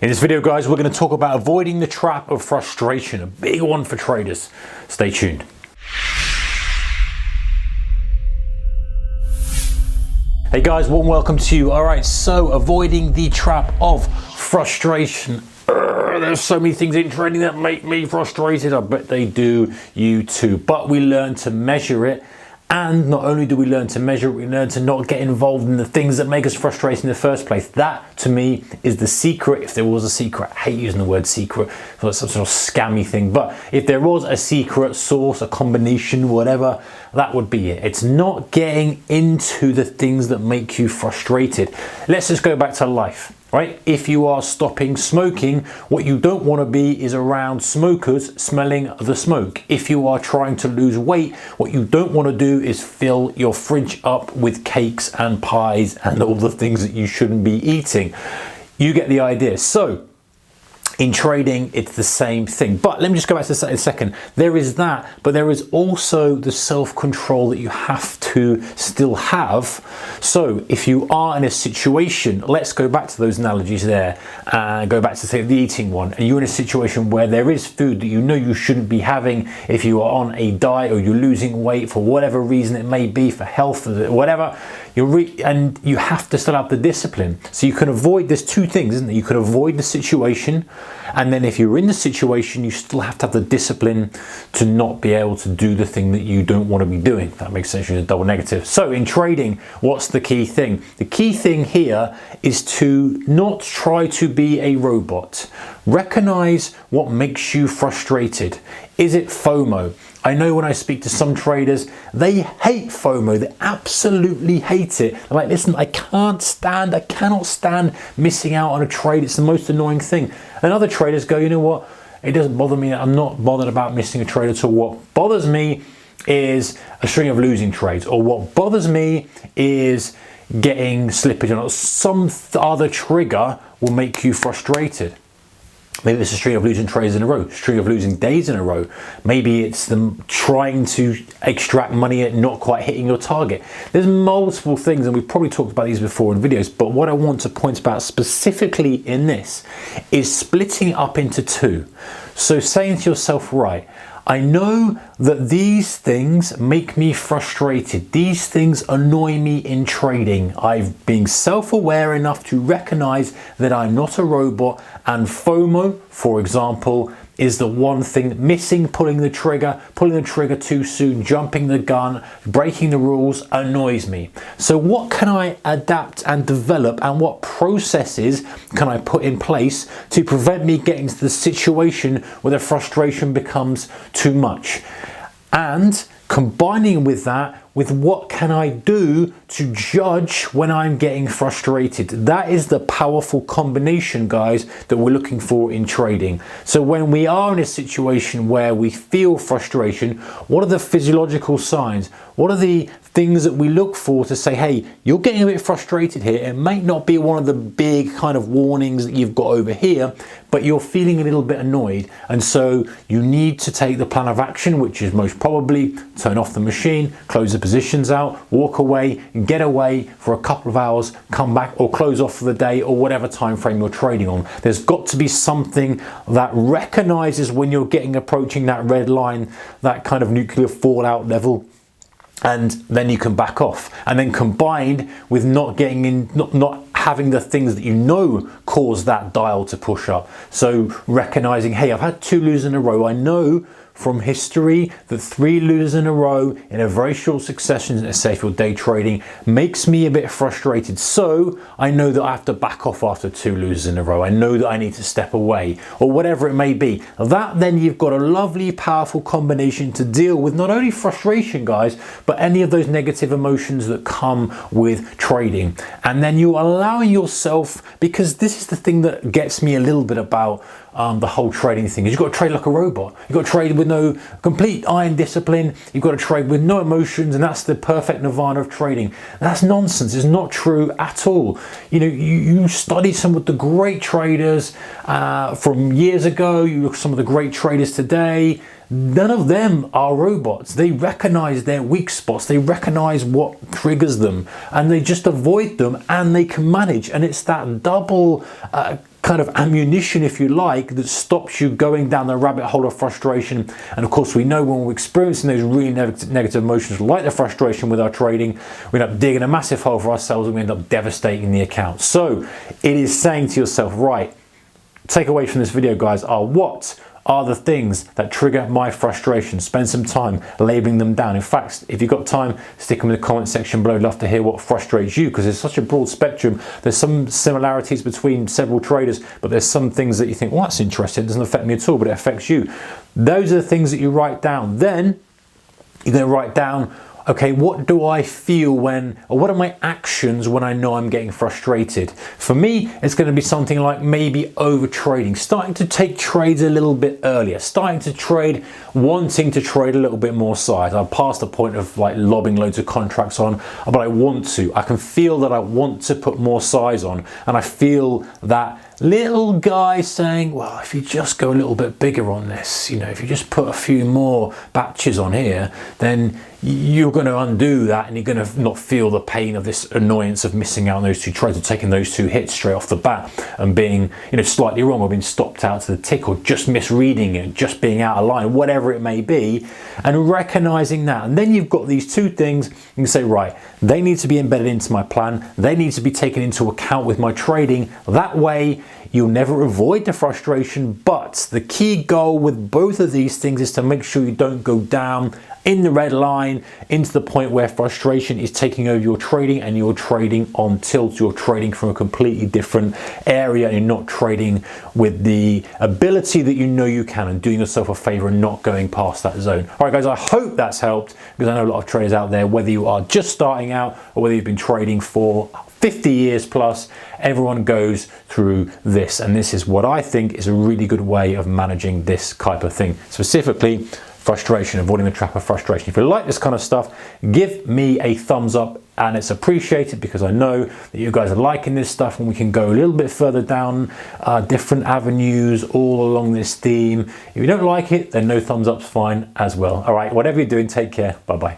In this video, guys, we're going to talk about avoiding the trap of frustration, a big one for traders. Stay tuned. Hey guys, warm welcome to you. All right, so avoiding the trap of frustration. There's so many things in trading that make me frustrated. I bet they do you too. But we learn to measure it. And not only do we learn to measure it, we learn to not get involved in the things that make us frustrated in the first place. That, to me, is the secret. If there was a secret, I hate using the word secret, so it's some sort of scammy thing. But if there was a secret source, a combination, whatever, that would be it. It's not getting into the things that make you frustrated. Let's just go back to life. Right? If you are stopping smoking, what you don't want to be is around smokers smelling the smoke. If you are trying to lose weight, what you don't want to do is fill your fridge up with cakes and pies and all the things that you shouldn't be eating. You get the idea. So, in trading, it's the same thing. But let me just go back to that in a second. There is that, but there is also the self-control that you have to still have. So if you are in a situation, let's go back to those analogies there, and go back to, say, the eating one, and you're in a situation where there is food that you know you shouldn't be having if you are on a diet or you're losing weight for whatever reason it may be, for health or whatever, and you have to still have the discipline. So you can avoid, there's two things, isn't there? You can avoid the situation, and then if you're in the situation, you still have to have the discipline to not be able to do the thing that you don't want to be doing. If that makes sense, you're a double negative. So in trading, what's the key thing? The key thing here is to not try to be a robot. Recognize what makes you frustrated. Is it FOMO? I know when I speak to some traders, they hate FOMO. They absolutely hate it. They're like, listen, I cannot stand missing out on a trade. It's the most annoying thing. And other traders go, you know what? It doesn't bother me. I'm not bothered about missing a trade at all. What bothers me is a string of losing trades, or what bothers me is getting slippage, or some other trigger will make you frustrated. Maybe it's a string of losing trades in a row, string of losing days in a row. Maybe it's them trying to extract money and not quite hitting your target. There's multiple things, and we've probably talked about these before in videos, but what I want to point about specifically in this is splitting it up into two. So saying to yourself, right, I know that these things make me frustrated. These things annoy me in trading. I've been self-aware enough to recognize that I'm not a robot, and FOMO, for example, is the one thing missing. Pulling the trigger too soon, jumping the gun, breaking the rules annoys me. So what can I adapt and develop, and what processes can I put in place to prevent me getting to the situation where the frustration becomes too much? And combining with that, with what can I do to judge when I'm getting frustrated? That is the powerful combination, guys, that we're looking for in trading. So when we are in a situation where we feel frustration, what are the physiological signs? What are the things that we look for to say, hey, you're getting a bit frustrated here. It might not be one of the big kind of warnings that you've got over here, but you're feeling a little bit annoyed. And so you need to take the plan of action, which is most probably turn off the machine, close the positions out, walk away, get away for a couple of hours, come back, or close off for the day, or whatever time frame you're trading on. There's got to be something that recognizes when you're approaching that red line, that kind of nuclear fallout level, and then you can back off. And then combined with not having the things that you know cause that dial to push up. So recognizing, hey, I've had 2 losers in a row. I know from history that 3 losers in a row in a very short succession, let's say if you're day trading, makes me a bit frustrated. So I know that I have to back off after 2 losers in a row. I know that I need to step away, or whatever it may be. That then you've got a lovely, powerful combination to deal with not only frustration, guys, but any of those negative emotions that come with trading. And then you're allowing yourself, because this is the thing that gets me a little bit about the whole trading thing, is you've got to trade like a robot. You've got to trade with no complete iron discipline. You've got to trade with no emotions, and that's the perfect nirvana of trading. That's nonsense. It's not true at all. You know, you study some of the great traders from years ago. You look at some of the great traders today. None of them are robots. They recognize their weak spots. They recognize what triggers them, and they just avoid them, and they can manage. And it's that double kind of ammunition, if you like, that stops you going down the rabbit hole of frustration. And of course, we know when we're experiencing those really negative emotions like the frustration with our trading, we end up digging a massive hole for ourselves and we end up devastating the account. So it is saying to yourself, right, takeaways from this video, guys, are what are the things that trigger my frustration? Spend some time labeling them down. In fact, if you've got time, stick them in the comment section below. I'd love to hear what frustrates you, because there's such a broad spectrum. There's some similarities between several traders, but there's some things that you think, well, that's interesting. It doesn't affect me at all, but it affects you. Those are the things that you write down. Then you're going to write down, okay, what do I feel when, or what are my actions when I know I'm getting frustrated? For me, it's going to be something like maybe over trading, starting to take trades a little bit earlier, starting to trade, wanting to trade a little bit more size. I'm past the point of like lobbing loads of contracts on, but I want to. I can feel that I want to put more size on, and I feel that little guy saying, well, if you just go a little bit bigger on this, you know, if you just put a few more batches on here, then you're going to undo that and you're going to not feel the pain of this annoyance of missing out on those two trades or taking those two hits straight off the bat and being, you know, slightly wrong or being stopped out to the tick or just misreading it, just being out of line, whatever it may be, and recognizing that. And then you've got these two things. You can say, right, they need to be embedded into my plan. They need to be taken into account with my trading. That way, you'll never avoid the frustration, but the key goal with both of these things is to make sure you don't go down in the red line into the point where frustration is taking over your trading and you're trading on tilt. You're trading from a completely different area and you're not trading with the ability that you know you can, and doing yourself a favor and not going past that zone. All right, guys, I hope that's helped, because I know a lot of traders out there, whether you are just starting out or whether you've been trading for 50 years plus, everyone goes through this, and this is what I think is a really good way of managing this type of thing, specifically frustration, avoiding the trap of frustration. If you like this kind of stuff, give me a thumbs up, and it's appreciated, because I know that you guys are liking this stuff, and we can go a little bit further down different avenues all along this theme. If you don't like it, then no thumbs up's fine as well. All right, whatever you're doing, take care. Bye-bye.